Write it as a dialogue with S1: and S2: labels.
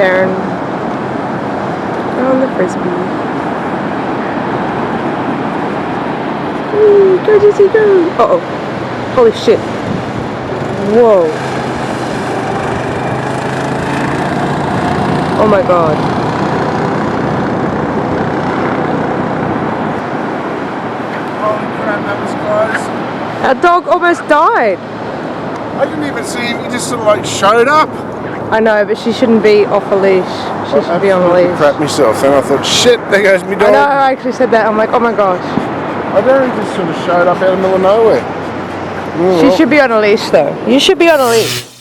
S1: Darren. Go on the frisbee. Whee, go Jesse, go! Uh oh. Holy shit. Whoa. Oh my god.
S2: Holy crap, that was close.
S1: Our dog almost died.
S2: I didn't even see him, he just sort of like showed up.
S1: I know, but she shouldn't be off a leash. She should be on a leash.
S2: I crap myself, and I thought, shit, there goes me dog.
S1: I know, I actually said that. I'm like, oh my gosh.
S2: I don't know, he just sort of showed up out of the middle of nowhere.
S1: She should be on a leash though. You should be on a leash.